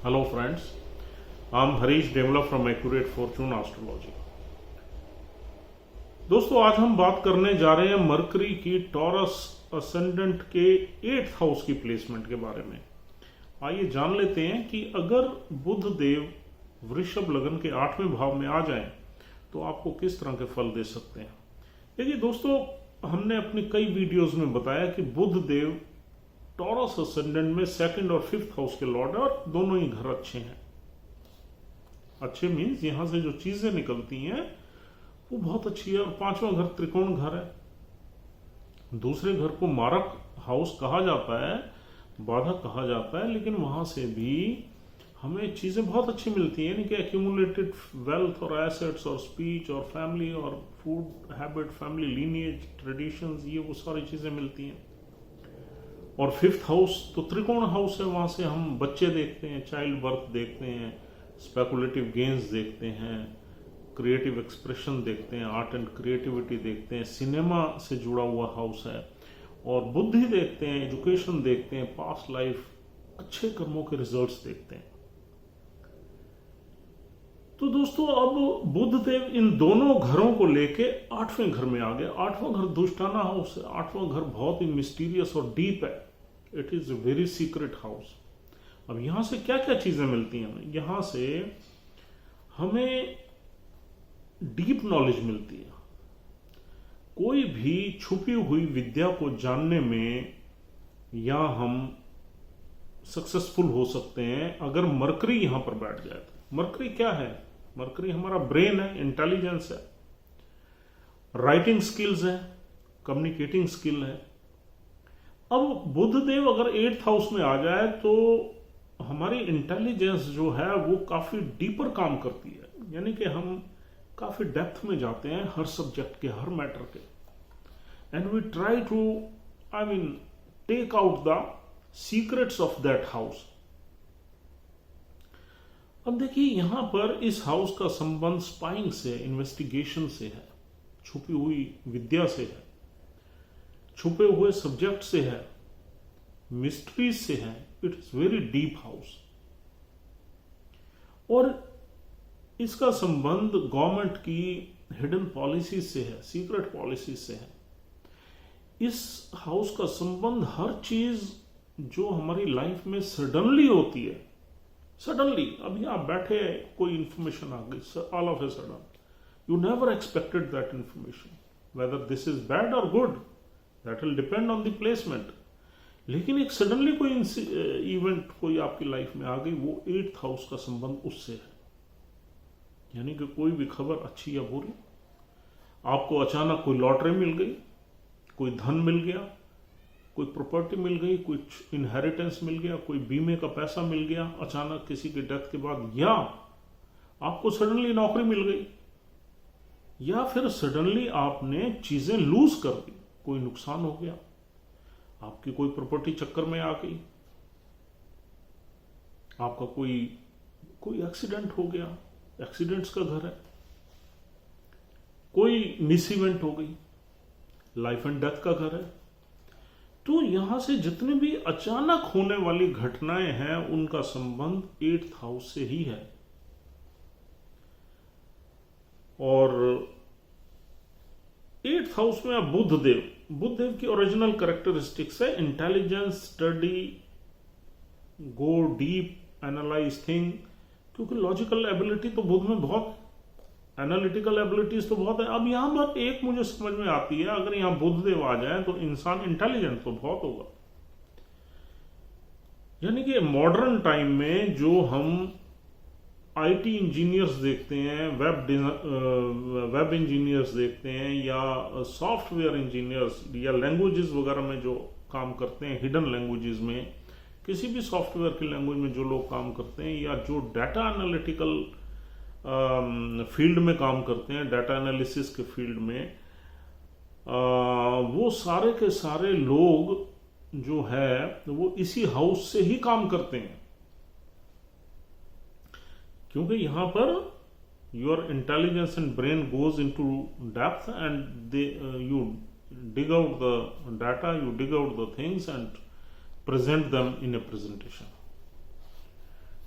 Hello friends, I'm Harish Devla from Accurate Fortune Astrology। दोस्तों आज हम बात करने जा रहे हैं मरकरी की टॉरस असेंडेंट के 8th हाउस की प्लेसमेंट के बारे में। आइए जान लेते हैं कि अगर बुध देव वृषभ लगन के 8वें भाव में आ जाएं तो आपको किस तरह के फल दे सकते हैं। देखिए दोस्तों, हमने अपनी कई वीडियोस में बताया कि बुध देव टॉरस असेंडेंट में 2nd और 5th हाउस के लॉर्ड है और दोनों ही घर अच्छे हैं। अच्छे मीन्स यहां से जो चीजें निकलती हैं वो बहुत अच्छी है। और 5वां घर त्रिकोण घर है। दूसरे घर को मारक हाउस कहा जाता है, बाधक कहा जाता है, लेकिन वहां से भी हमें चीजें बहुत अच्छी मिलती हैं, यानी कि एक्यूमुलेटेड वेल्थ और एसेट्स और स्पीच और फैमिली और food habit, family lineage, traditions, ये वो सारी चीजें मिलती हैं। और 5th हाउस तो त्रिकोण हाउस है, वहां से हम बच्चे देखते हैं, चाइल्ड बर्थ देखते हैं, स्पेकुलेटिव गेन्स देखते हैं, क्रिएटिव एक्सप्रेशन देखते हैं, आर्ट एंड क्रिएटिविटी देखते हैं, सिनेमा से जुड़ा हुआ हाउस है, और बुद्धि देखते हैं, एजुकेशन देखते हैं, पास्ट लाइफ, अच्छे कर्मों के रिजल्ट्स देखते हैं। तो दोस्तों अब बुध देव इन दोनों घरों को लेके 8वें घर में आ गया। 8वां घर दुष्टाना हाउस है। 8वां घर बहुत ही मिस्टीरियस और डीप है। It is a very secret house. अब यहां से क्या क्या चीजें मिलती हैं हमें? यहां से हमें डीप नॉलेज मिलती है। कोई भी छुपी हुई विद्या को जानने में या हम सक्सेसफुल हो सकते हैं अगर मरकरी यहां पर बैठ जाए तो। मरकरी क्या है? मरकरी हमारा ब्रेन है, इंटेलिजेंस है, राइटिंग स्किल्स है, कम्युनिकेटिंग स्किल है। अब बुध देव अगर 8th हाउस में आ जाए तो हमारी इंटेलिजेंस जो है वो काफी डीपर काम करती है, यानी कि हम काफी डेप्थ में जाते हैं हर सब्जेक्ट के, हर मैटर के, and we try to take out the secrets of that house. अब देखिए यहां पर इस हाउस का संबंध स्पाइंग से, इन्वेस्टिगेशन से है, छुपी हुई विद्या से है, छुपे हुए सब्जेक्ट से है, मिस्ट्रीज से है। It is very deep house. और इसका संबंध गवर्नमेंट की हिडन पॉलिसी से है, सीक्रेट पॉलिसी से है। इस हाउस का संबंध हर चीज जो हमारी लाइफ में सडनली होती है, सडनली अभी आप बैठे, कोई इंफॉर्मेशन आ गई all of a sudden, you never expected that information, whether this is bad और good, that will depend on the placement. लेकिन एक सडनली कोई इवेंट कोई आपकी लाइफ में आ गई, वो 8th हाउस का संबंध उससे है। यानी कि कोई भी खबर अच्छी या बुरी, आपको अचानक कोई लॉटरी मिल गई, कोई धन मिल गया, कोई प्रॉपर्टी मिल गई, कुछ इनहेरिटेंस मिल गया, कोई बीमे का पैसा मिल गया अचानक किसी के डेथ के बाद, या आपको सडनली नौकरी मिल गई, या फिर सडनली आपने चीजें लूज कर दी, कोई नुकसान हो गया, आपकी कोई प्रॉपर्टी चक्कर में आ गई, आपका कोई एक्सीडेंट हो गया, एक्सीडेंट्स का घर है, कोई मिस इवेंट हो गई, लाइफ एंड डेथ का घर है। तो यहां से जितने भी अचानक होने वाली घटनाएं हैं उनका संबंध 8th हाउस से ही है। और 8th हाउस में अब बुध देव की ओरिजिनल कैरेक्टरिस्टिक्स है intelligence, study, go deep, analyse thing, क्योंकि लॉजिकल एबिलिटी तो बुध में बहुत, एनालिटिकल एबिलिटीज तो बहुत है। अब यहां पर एक मुझे समझ में आती है, अगर यहां बुध देव आ जाए तो इंसान इंटेलिजेंट तो बहुत होगा। यानी कि मॉडर्न टाइम में जो हम आईटी इंजीनियर्स देखते हैं, वेब इंजीनियर्स देखते हैं, या सॉफ्टवेयर इंजीनियर्स, या लैंग्वेजेस वगैरह में जो काम करते हैं, हिडन लैंग्वेजेस में, किसी भी सॉफ्टवेयर की लैंग्वेज में जो लोग काम करते हैं, या जो डाटा एनालिटिकल फील्ड में काम करते हैं, डाटा एनालिसिस के फील्ड में, वो सारे के सारे लोग जो है वो इसी हाउस से ही काम करते हैं। क्योंकि यहां per your intelligence and brain goes into depth and you dig out the data, you dig out the things and present them in a presentation.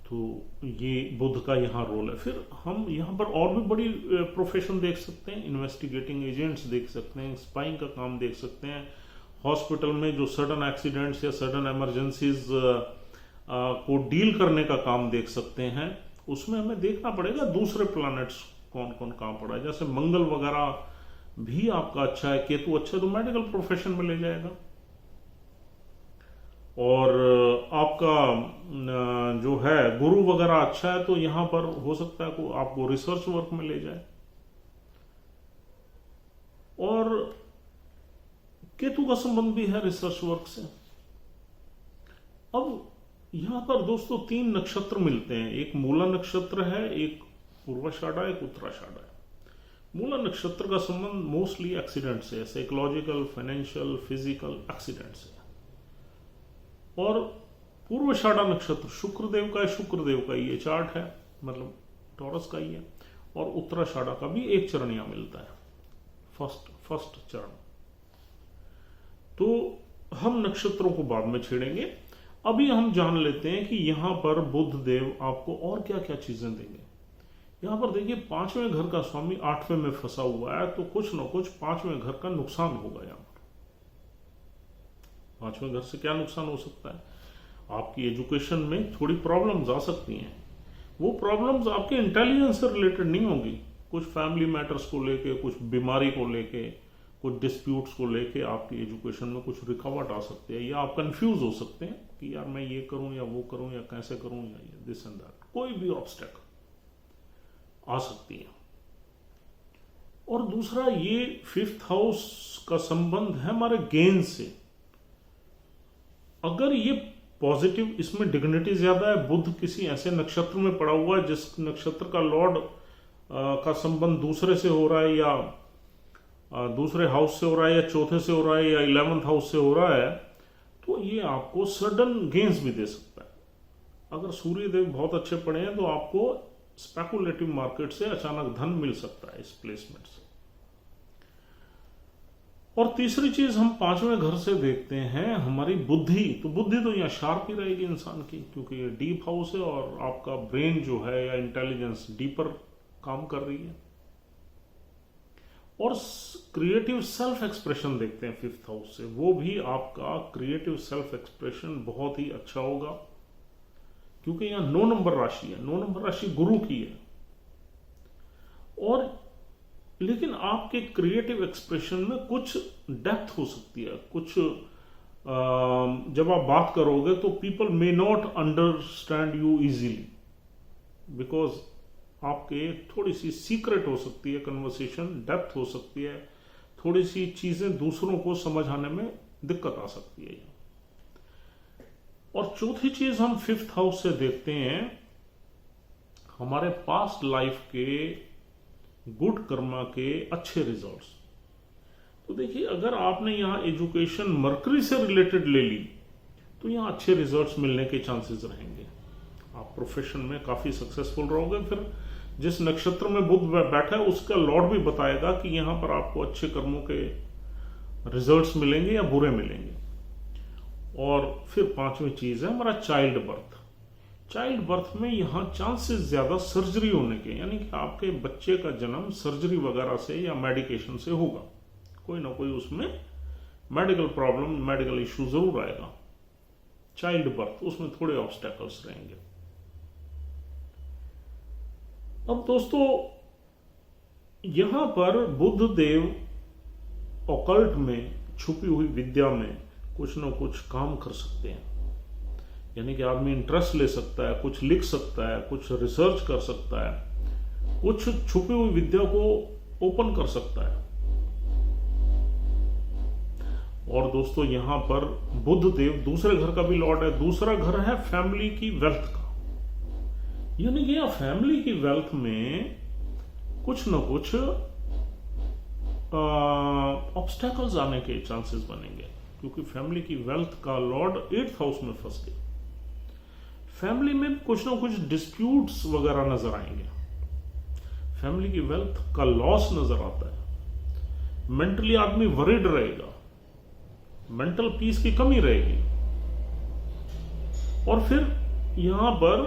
तो ये बुध का यहाँ रोल है। फिर हम यहाँ पर और भी बड़ी प्रोफेशन देख सकते हैं, इन्वेस्टिगेटिंग एजेंट्स देख सकते हैं, स्पाइंग का काम देख सकते हैं, हॉस्पिटल में जो सडन एक्सीडेंट्स या सडन इमरजेंसीज को डील करने का काम देख सकते हैं। उसमें हमें देखना पड़ेगा दूसरे प्लैनेट्स कौन कौन कहाँ पड़ा है, जैसे मंगल वगैरह भी आपका अच्छा है, केतु अच्छा है तो मेडिकल प्रोफेशन में ले जाएगा। और आपका जो है गुरु वगैरह अच्छा है तो यहां पर हो सकता है आपको रिसर्च वर्क में ले जाए। और केतु का संबंध भी है रिसर्च वर्क से। अब यहां पर दोस्तों 3 नक्षत्र मिलते हैं, एक मूला नक्षत्र है, एक पूर्वाषाढ़ा, एक उत्तराषाढ़ा है। मूला नक्षत्र का संबंध मोस्टली एक्सीडेंट से है, साइकोलॉजिकल, फाइनेंशियल, फिजिकल एक्सीडेंट से। और पूर्वाषाढ़ा नक्षत्र शुक्रदेव का है, शुक्रदेव का ये चार्ट है, मतलब टॉरस का ही है। और उत्तराषाढ़ा का भी एक चरण यहां मिलता है, फर्स्ट चरण। तो हम नक्षत्रों को बाद में छेड़ेंगे, अभी हम जान लेते हैं कि यहां पर बुध देव आपको और क्या क्या चीजें देंगे। यहां पर देखिए 5वें घर का स्वामी 8वें में फंसा हुआ है, तो कुछ ना कुछ 5वें घर का नुकसान होगा। यहां पर 5वें घर से क्या नुकसान हो सकता है, आपकी एजुकेशन में थोड़ी प्रॉब्लम्स आ सकती हैं। वो प्रॉब्लम्स आपके इंटेलिजेंस से रिलेटेड नहीं होगी, कुछ फैमिली मैटर्स को लेके, कुछ बीमारी को लेके, कुछ डिस्प्यूट्स को लेके आपकी एजुकेशन में कुछ रुकावट आ सकती है, या आप कंफ्यूज हो सकते हैं कि यार मैं ये करूं या वो करूं या कैसे करूं या ये दिस एंड दैट, कोई भी ऑब्स्टेकल आ सकती है। और दूसरा, ये 5th हाउस का संबंध है हमारे गेन से। अगर ये पॉजिटिव, इसमें डिग्निटी ज्यादा है, बुध किसी ऐसे नक्षत्र में पड़ा हुआ है जिस नक्षत्र का लॉर्ड का संबंध दूसरे से हो रहा है, या दूसरे हाउस से हो रहा है, या चौथे से हो रहा है, या 11th हाउस से हो रहा है, तो ये आपको सडन गेन्स भी दे सकता है। अगर सूर्यदेव बहुत अच्छे पड़े हैं तो आपको स्पेकुलेटिव मार्केट से अचानक धन मिल सकता है इस प्लेसमेंट से। और तीसरी चीज हम 5वें घर से देखते हैं हमारी बुद्धि। तो बुद्धि तो यहाँ शार्प ही रहेगी इंसान की, क्योंकि ये डीप हाउस है और आपका ब्रेन जो है या इंटेलिजेंस डीपर काम कर रही है। और क्रिएटिव सेल्फ एक्सप्रेशन देखते हैं 5th हाउस से, वो भी आपका क्रिएटिव सेल्फ एक्सप्रेशन बहुत ही अच्छा होगा, क्योंकि यहां 9 नंबर राशि है, 9 नंबर राशि गुरु की है। और लेकिन आपके क्रिएटिव एक्सप्रेशन में कुछ डेप्थ हो सकती है, कुछ जब आप बात करोगे तो people may not understand you easily, because आपके थोड़ी सी सीक्रेट हो सकती है कन्वर्सेशन, डेप्थ हो सकती है, थोड़ी सी चीजें दूसरों को समझ आने में दिक्कत आ सकती है। और चौथी चीज हम 5th हाउस से देखते हैं हमारे पास्ट लाइफ के गुड कर्मा के अच्छे रिजल्ट्स। तो देखिए, अगर आपने यहां एजुकेशन मरकरी से रिलेटेड ले ली तो यहां अच्छे रिजल्ट्स मिलने के चांसेस रहेंगे, आप प्रोफेशन में काफी सक्सेसफुल रहोगे। फिर जिस नक्षत्र में बुध बैठा है उसका लॉर्ड भी बताएगा कि यहां पर आपको अच्छे कर्मों के रिजल्ट्स मिलेंगे या बुरे मिलेंगे। और फिर 5वीं चीज है हमारा चाइल्ड बर्थ। चाइल्ड बर्थ में यहां चांसेस ज्यादा सर्जरी होने के, यानी कि आपके बच्चे का जन्म सर्जरी वगैरह से या मेडिकेशन से होगा, कोई ना कोई उसमें मेडिकल प्रॉब्लम, मेडिकल इश्यू जरूर आएगा। चाइल्ड बर्थ, उसमें थोड़े ऑब्स्टेकल्स रहेंगे। अब दोस्तों यहां पर बुध देव ऑकल्ट में, छुपी हुई विद्या में कुछ ना कुछ काम कर सकते हैं, यानी कि आदमी इंटरेस्ट ले सकता है, कुछ लिख सकता है, कुछ रिसर्च कर सकता है, कुछ छुपी हुई विद्या को ओपन कर सकता है। और दोस्तों यहां पर बुध देव दूसरे घर का भी लॉर्ड है, दूसरा घर है फैमिली की वेल्थ का, यानी कि यहां फैमिली की वेल्थ में कुछ ना कुछ ऑब्स्टेकल्स आने के चांसेस बनेंगे, क्योंकि फैमिली की वेल्थ का लॉर्ड 8th हाउस में फंस गया। फैमिली में कुछ ना कुछ डिस्प्यूट्स वगैरह नजर आएंगे, फैमिली की वेल्थ का लॉस नजर आता है, मेंटली आदमी वरिड रहेगा, मेंटल पीस की कमी रहेगी। और फिर यहां पर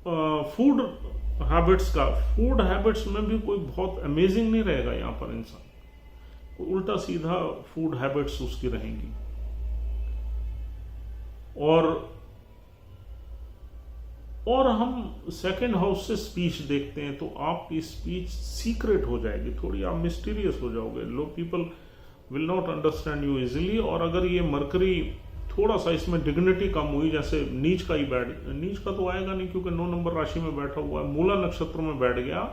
फूड हैबिट्स में भी कोई बहुत अमेजिंग नहीं रहेगा यहाँ पर इंसान, उल्टा सीधा फूड हैबिट्स उसकी रहेंगी। और हम सेकंड हाउस से स्पीच देखते हैं तो आपकी स्पीच सीक्रेट हो जाएगी, थोड़ी आप मिस्टीरियस हो जाओगे, लोग people will not understand you easily. और अगर ये मरकरी थोड़ा सा इसमें डिग्निटी कम हुई, जैसे नीच का तो आएगा नहीं क्योंकि 9 नंबर राशि में बैठा हुआ है, मूला नक्षत्र में बैठ गया,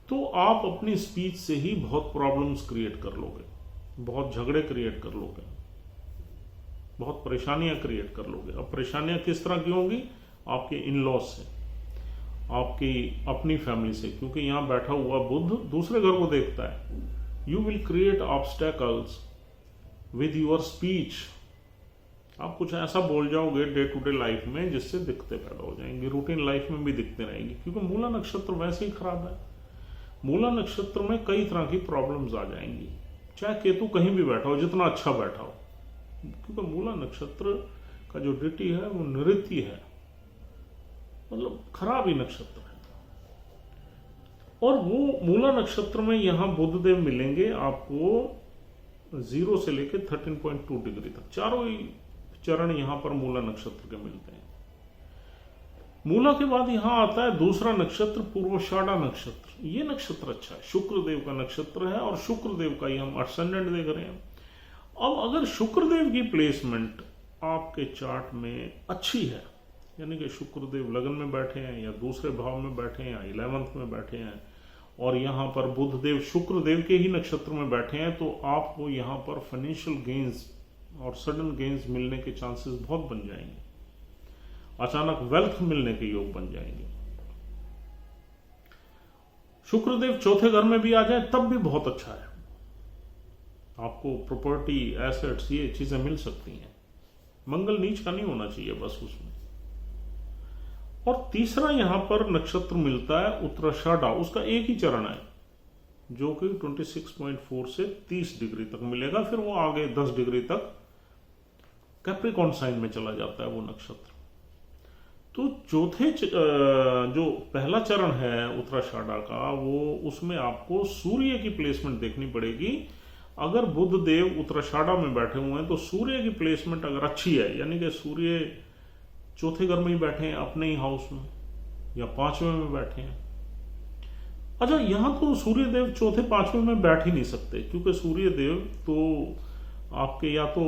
तो आप अपनी स्पीच से ही बहुत प्रॉब्लम्स क्रिएट कर लोगे, बहुत झगड़े क्रिएट कर लोगे, बहुत परेशानियां क्रिएट कर लोगे। अब परेशानियां किस तरह की होंगी? आपके इन लॉज से, आपकी अपनी फैमिली से, क्योंकि यहां बैठा हुआ बुध दूसरे घर को देखता है। You will create obstacles with your speech. आप कुछ ऐसा बोल जाओगे डे टू डे लाइफ में जिससे दिक्कतें पैदा हो जाएंगी, रूटीन लाइफ में भी दिक्कतें रहेंगी, क्योंकि मूला नक्षत्र वैसे ही खराब है। मूला नक्षत्र में कई तरह की प्रॉब्लम्स आ जाएंगी, चाहे केतु कहीं भी बैठा हो, जितना अच्छा बैठा हो, क्योंकि मूला नक्षत्र का जो डिटी है वो नृत्य है, मतलब खराब ही नक्षत्र है। और वो मूला नक्षत्र में यहां बुधदेव मिलेंगे आपको 0 से लेकर 13.2 डिग्री तक, चारों ही चरण यहां पर मूला नक्षत्र के मिलते हैं। मूला के बाद यहां आता है दूसरा नक्षत्र पूर्वाषाढ़ा नक्षत्र। ये नक्षत्र अच्छा है, शुक्रदेव का नक्षत्र है और शुक्रदेव का ही हम असेंडेंट देख रहे हैं। अब अगर शुक्रदेव की प्लेसमेंट आपके चार्ट में अच्छी है, यानी कि शुक्रदेव लगन में बैठे हैं या दूसरे भाव में बैठे हैं या 11th में बैठे हैं, और यहां पर बुधदेव शुक्रदेव के ही नक्षत्र में बैठे हैं, तो आपको यहां पर फाइनेंशियल गेन्स और सडन गेन्स मिलने के चांसेस बहुत बन जाएंगे, अचानक वेल्थ मिलने के योग बन जाएंगे। शुक्रदेव चौथे घर में भी आ जाए तब भी बहुत अच्छा है, आपको प्रॉपर्टी, एसेट्स, ये चीजें मिल सकती हैं। मंगल नीच का नहीं होना चाहिए बस उसमें। और तीसरा यहां पर नक्षत्र मिलता है उत्तराषाढ़ा, उसका एक ही चरण है जो कि 26.4 से 30 डिग्री तक मिलेगा, फिर वो आगे 10 डिग्री तक कैप्रिकॉर्न साइन में चला जाता है वो नक्षत्र। तो चौथे जो पहला चरण है उत्तराषाढ़ा का, वो उसमें आपको सूर्य की प्लेसमेंट देखनी पड़ेगी। अगर बुध देव उत्तराषाढ़ा में बैठे हुए हैं तो सूर्य की प्लेसमेंट अगर अच्छी है, यानी कि सूर्य चौथे घर में ही बैठे हैं अपने ही हाउस में या 5वें में बैठे हैं। अच्छा, यहां तो सूर्य देव चौथे 5वें में बैठ ही नहीं सकते, क्योंकि सूर्य देव तो आपके या तो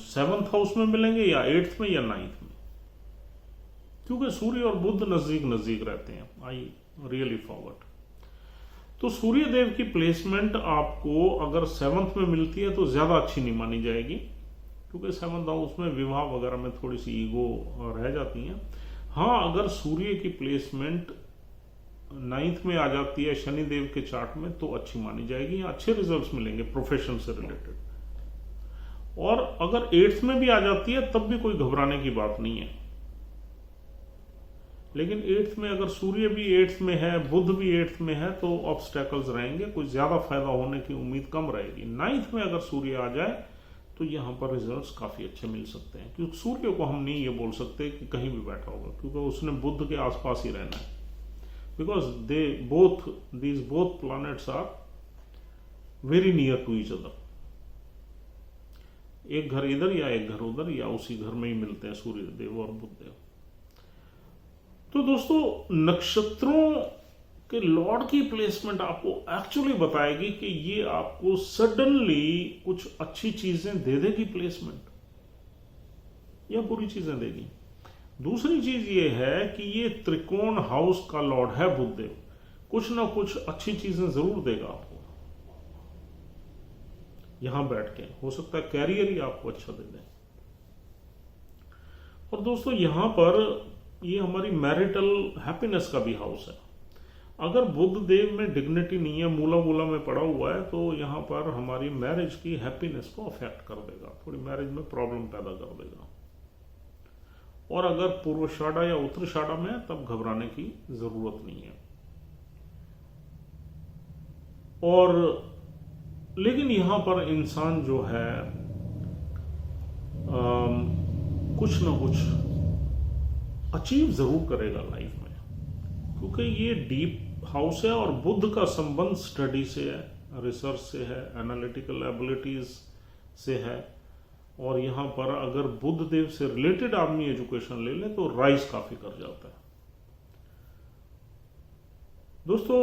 7th हाउस में मिलेंगे या 8th में या 9th में, क्योंकि सूर्य और बुध नजदीक रहते हैं। I really forward. तो सूर्य देव की प्लेसमेंट आपको अगर 7th में मिलती है तो ज्यादा अच्छी नहीं मानी जाएगी, क्योंकि 7th हाउस में विवाह वगैरह में थोड़ी सी ईगो रह जाती है। हाँ, अगर सूर्य की प्लेसमेंट 9th में आ जाती है शनिदेव के चार्ट में तो अच्छी मानी जाएगी, अच्छे रिजल्ट्स मिलेंगे प्रोफेशन से रिलेटेड। और अगर 8th में भी आ जाती है तब भी कोई घबराने की बात नहीं है, लेकिन 8th में अगर सूर्य भी 8th में है, बुध भी 8th में है, तो ऑब्स्टेकल्स रहेंगे, कोई ज्यादा फायदा होने की उम्मीद कम रहेगी। 9th में अगर सूर्य आ जाए तो यहां पर रिजल्ट्स काफी अच्छे मिल सकते हैं, क्योंकि सूर्य को हम नहीं ये बोल सकते कि कहीं भी बैठा होगा, क्योंकि उसने बुध के आसपास ही रहना है, because these both planets are very near to each other. एक घर इधर या एक घर उधर या उसी घर में ही मिलते हैं सूर्य देव और बुध देव। तो दोस्तों, नक्षत्रों के लॉर्ड की प्लेसमेंट आपको एक्चुअली बताएगी कि ये आपको सडनली कुछ अच्छी चीजें दे देगी प्लेसमेंट या बुरी चीजें देगी। दूसरी चीज ये है कि ये त्रिकोण हाउस का लॉर्ड है बुधदेव, कुछ ना कुछ अच्छी चीजें जरूर देगा आपको यहां बैठ के। हो सकता है कैरियर ही आपको अच्छा दे दे। और दोस्तों, यहां पर ये हमारी मैरिटल हैप्पीनेस का भी हाउस है। अगर बुध देव में डिग्निटी नहीं है, मूला में पड़ा हुआ है, तो यहां पर हमारी मैरिज की हैप्पीनेस को अफेक्ट कर देगा, थोड़ी मैरिज में प्रॉब्लम पैदा कर देगा। और अगर पूर्वाषाढ़ा या उत्तराषाढ़ा में है तब घबराने की जरूरत नहीं है। और लेकिन यहां पर इंसान जो है कुछ ना कुछ अचीव जरूर करेगा लाइफ में, क्योंकि ये डीप हाउस है और बुध का संबंध स्टडी से है, रिसर्च से है, एनालिटिकल एबिलिटीज से है। और यहाँ पर अगर बुध देव से रिलेटेड आदमी एजुकेशन ले ले तो राइज काफी कर जाता है। दोस्तों,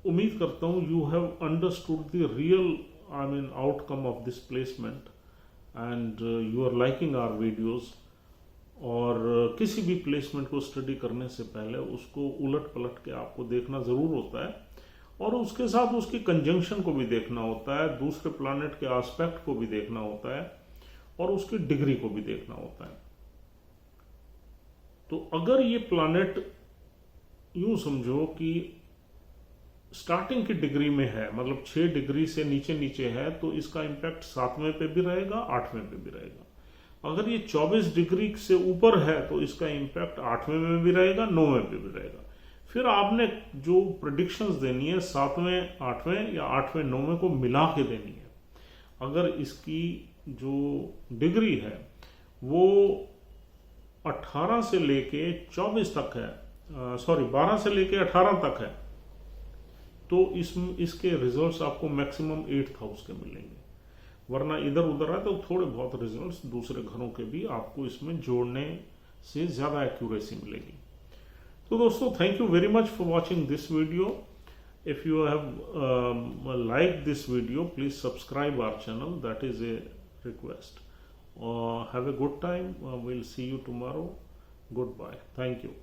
उम्मीद करता हूं you have understood the real outcome of this placement and you are liking our videos. और किसी भी प्लेसमेंट को स्टडी करने से पहले उसको उलट पलट के आपको देखना जरूर होता है, और उसके साथ उसकी कंजंक्शन को भी देखना होता है, दूसरे प्लैनेट के एस्पेक्ट को भी देखना होता है, और उसकी डिग्री को भी देखना होता है। तो अगर ये प्लैनेट यूं समझो कि स्टार्टिंग की डिग्री में है, मतलब 6 डिग्री से नीचे नीचे है, तो इसका इंपैक्ट 7वें पे भी रहेगा, 8वें पे भी रहेगा। अगर ये 24 डिग्री से ऊपर है तो इसका इंपैक्ट 8वें में भी रहेगा, 9वें पे भी रहेगा। फिर आपने जो प्रेडिक्शंस देनी है 7वें 8वें या 8वें 9वें को मिला के देनी है। अगर इसकी जो डिग्री है वो 18 से लेके 24 तक है, 12 से लेके 18 तक है, तो इसके रिजल्ट्स आपको मैक्सिमम 8th हाउस के मिलेंगे। वरना इधर उधर है तो थोड़े बहुत रिजल्ट्स दूसरे घरों के भी आपको इसमें जोड़ने से ज़्यादा एक्यूरेसी मिलेगी। तो दोस्तों, thank you very much for watching this video. If you have like this video, please subscribe our channel, that is a request. Have a good time, we'll see you tomorrow. Goodbye. Thank you.